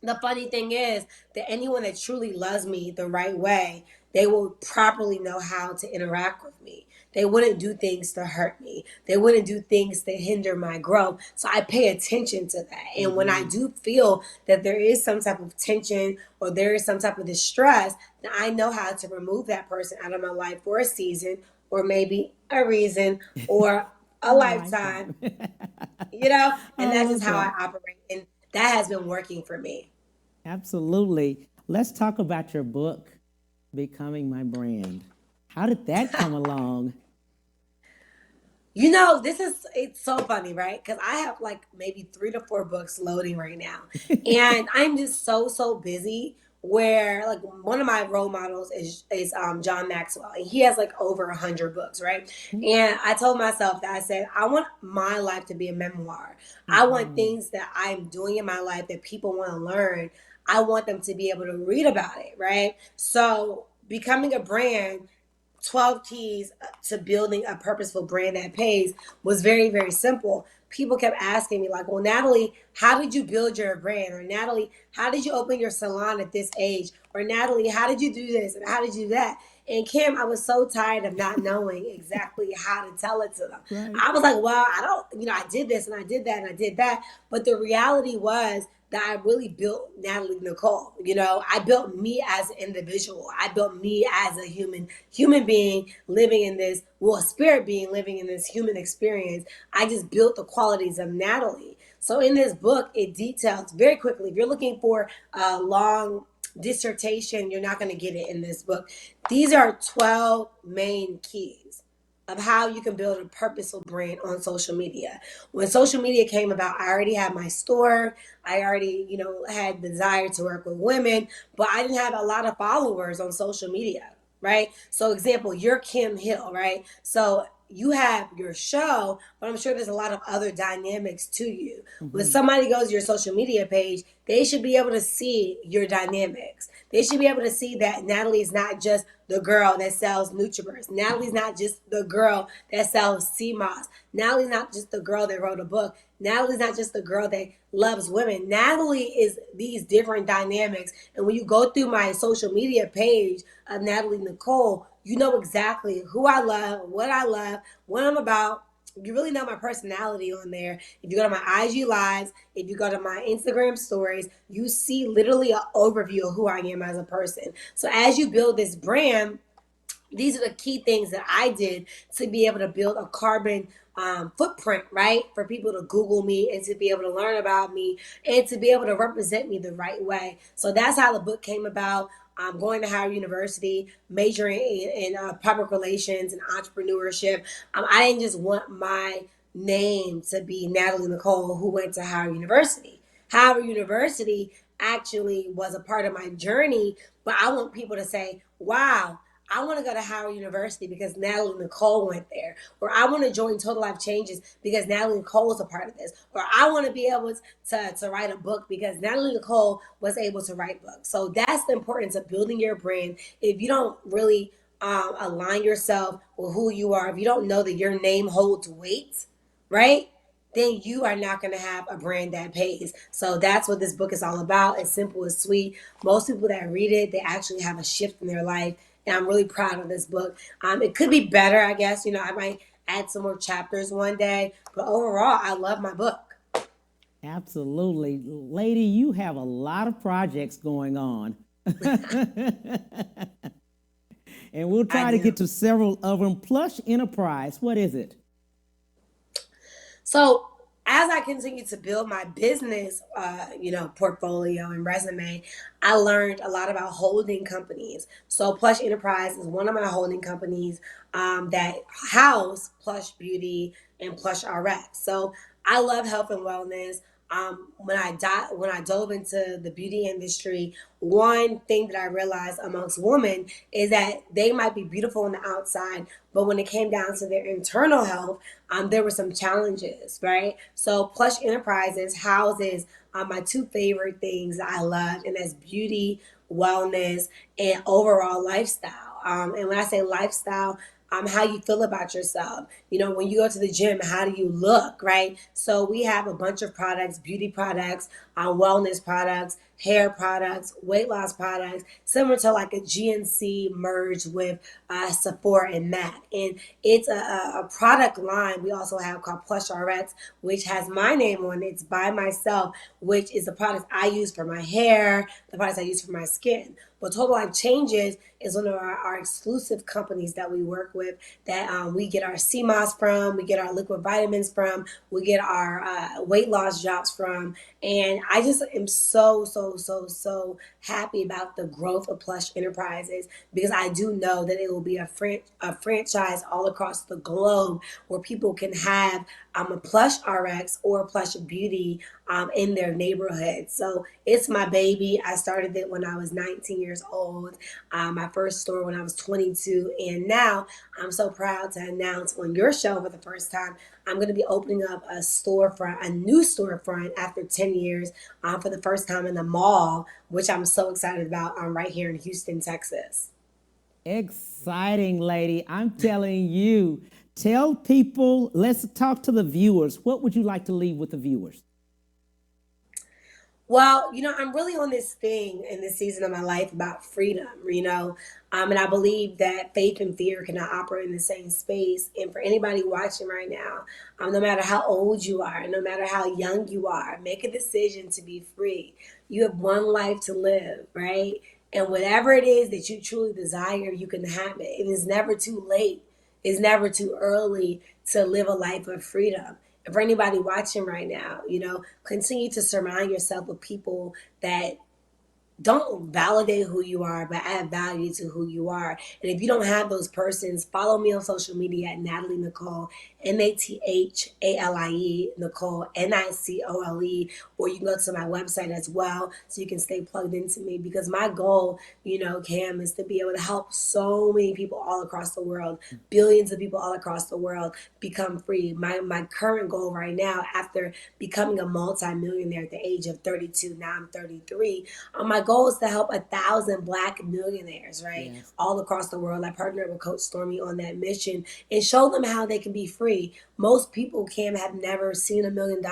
the funny thing is that anyone that truly loves me the right way, they will properly know how to interact with me. They wouldn't do things to hurt me. They wouldn't do things to hinder my growth. So I pay attention to that. And when I do feel that there is some type of tension or there is some type of distress, then I know how to remove that person out of my life for a season, or maybe a reason, or a lifetime, you know, and that's just how I operate. And that has been working for me. Absolutely. Let's talk about your book, Becoming My Brand. How did that come along? You know, it's so funny, right? Because I have like maybe 3 to 4 books loading right now. And I'm just so busy, where like one of my role models is John Maxwell. And he has like over 100 books, right? And I told myself that I said, I want my life to be a memoir. I want things that I'm doing in my life that people want to learn. I want them to be able to read about it, right? So Becoming a Brand, 12 keys to building a purposeful brand that pays, was very, very simple. People kept asking me like, well, Nathalie, how did you build your brand? Or Nathalie, how did you open your salon at this age? Or Nathalie, how did you do this? And how did you do that? And Kim, I was so tired of not knowing exactly how to tell it to them. Right. I was like, well, I did this and I did that and I did that. But the reality was that I really built Nathalie Nicole. You know, I built me as an individual. I built me as a human being living in this, well, a spirit being living in this human experience. I just built the qualities of Nathalie. So in this book, it details very quickly. If you're looking for a long dissertation, you're not going to get it in this book. These are 12 main keys of how you can build a purposeful brand on social media. When social media came about, I already had my store. I already, had the desire to work with women, but I didn't have a lot of followers on social media, right? So example, you're Kim Hill, right? So you have your show, but I'm sure there's a lot of other dynamics to you. When somebody goes to your social media page, they should be able to see your dynamics. They should be able to see that Nathalie is not just the girl that sells NutriBurst. Nathalie's not just the girl that sells CMOS. Nathalie's not just the girl that wrote a book. Nathalie's not just the girl that loves women. Nathalie is these different dynamics. And when you go through my social media page of Nathalie Nicole, you know exactly who I love, what I'm about. You really know my personality on there. If you go to my IG lives, if you go to my Instagram stories, you see literally an overview of who I am as a person. So as you build this brand, these are the key things that I did to be able to build a carbon footprint, right? For people to Google me and to be able to learn about me and to be able to represent me the right way. So that's how the book came about. I'm going to Howard University, majoring in public relations and entrepreneurship. I didn't just want my name to be Nathalie Nicole, who went to Howard University. Howard University actually was a part of my journey, but I want people to say, wow, I want to go to Howard University because Nathalie Nicole went there. Or I want to join Total Life Changes because Nathalie Nicole is a part of this. Or I want to be able to write a book because Nathalie Nicole was able to write books. So that's the importance of building your brand. If you don't really align yourself with who you are, if you don't know that your name holds weight, right? Then you are not going to have a brand that pays. So that's what this book is all about. It's simple, it's sweet. Most people that read it, they actually have a shift in their life. And I'm really proud of this book. It could be better, I guess. I might add some more chapters one day. But overall, I love my book. Absolutely. Lady, you have a lot of projects going on. And we'll try to get to several of them. Plush Enterprise, what is it? So as I continue to build my business, portfolio and resume, I learned a lot about holding companies. So Plush Enterprise is one of my holding companies that house Plush Beauty and Plush RX. So I love health and wellness. When I dove into the beauty industry, one thing that I realized amongst women is that they might be beautiful on the outside, but when it came down to their internal health, there were some challenges, right? So Plush Enterprises houses my two favorite things that I love, and that's beauty, wellness, and overall lifestyle. And when I say lifestyle, how you feel about yourself. When you go to the gym, how do you look, right? So we have a bunch of products, beauty products, wellness products, hair products, weight loss products, similar to like a GNC merged with Sephora and MAC. And it's a product line we also have called Plush RX, which has my name on it. It's by myself, which is the products I use for my hair, the products I use for my skin. But Total Life Changes is one of our exclusive companies that we work with that we get our CMOS from, we get our liquid vitamins from, we get our weight loss drops from. And I just am so happy about the growth of Plush Enterprises because I do know that it will be a franchise all across the globe where people can have a Plush RX or Plush Beauty in their neighborhood. So it's my baby. I started it when I was 19 years old. My first store when I was 22. And now I'm so proud to announce on your show for the first time, I'm going to be opening up a new storefront after 10 years for the first time in the mall, which I'm so excited about right here in Houston, Texas. Exciting, lady. I'm telling you. Tell people, let's talk to the viewers. What would you like to leave with the viewers? Well, I'm really on this thing in this season of my life about freedom, and I believe that faith and fear cannot operate in the same space. And for anybody watching right now, no matter how old you are, no matter how young you are, make a decision to be free. You have one life to live, right? And whatever it is that you truly desire, you can have it. It is never too late. It's never too early to live a life of freedom. And for anybody watching right now, continue to surround yourself with people that don't validate who you are, but add value to who you are. And if you don't have those persons, follow me on social media at Nathalie Nicole, Nathale, Nicole, Nicole, or you can go to my website as well so you can stay plugged into me, because my goal, Cam, is to be able to help so many people all across the world, billions of people all across the world become free. My current goal right now, after becoming a multi-millionaire at the age of 32, now I'm 33, my goal is to help 1,000 Black millionaires, right? Yes. All across the world. I partnered with Coach Stormy on that mission and show them how they can be free. Most people, Cam, have never seen $1 million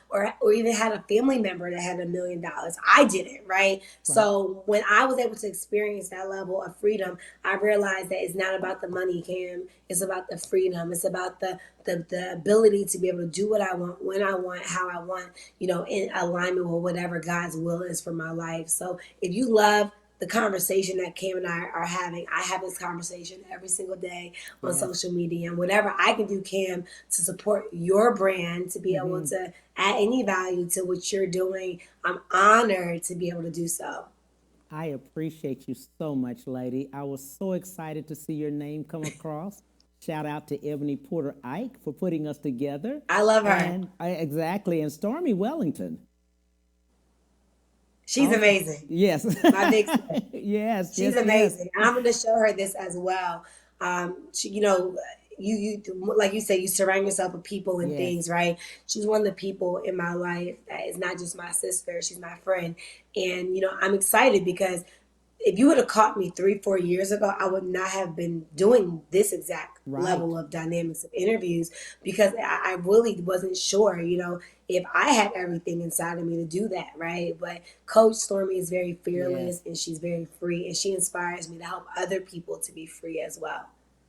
or even had a family member that had $1 million. I didn't, right? So when I was able to experience that level of freedom, I realized that it's not about the money, Cam. It's about the freedom. It's about the ability to be able to do what I want, when I want, how I want, in alignment with whatever God's will is for my life. So if you love the conversation that Cam and I are having, I have this conversation every single day on social media, and whatever I can do, Cam, to support your brand, to be able to add any value to what you're doing, I'm honored to be able to do so. I appreciate you so much, lady. I was so excited to see your name come across. Shout out to Ebony Porter Ike for putting us together. I love her. And, exactly. And Stormy Wellington. She's amazing. Yes. My big yes. She's amazing. Yes. I'm going to show her this as well. She, you like you say, you surround yourself with people and things, right? She's one of the people in my life that is not just my sister, she's my friend. And, I'm excited because if you would have caught me 3-4 years ago, I would not have been doing this exact level of dynamics of interviews, because I really wasn't sure, if I had everything inside of me to do that, right? But Coach Stormy is very fearless and she's very free, and she inspires me to help other people to be free as well.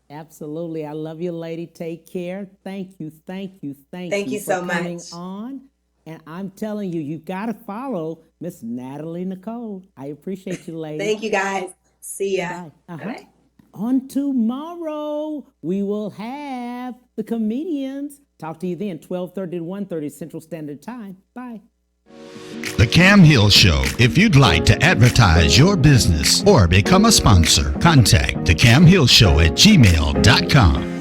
Absolutely. I love you, lady. Take care. Thank you so much. Coming on. And I'm telling you, you've got to follow Miss Nathalie Nicole. I appreciate you, lady. Thank you, guys. See ya. Bye. Bye. On tomorrow, we will have the comedians. Talk to you then, 12:30 to 1:30 Central Standard Time. Bye. The Cam Hill Show. If you'd like to advertise your business or become a sponsor, contact The Cam Hill Show at gmail.com.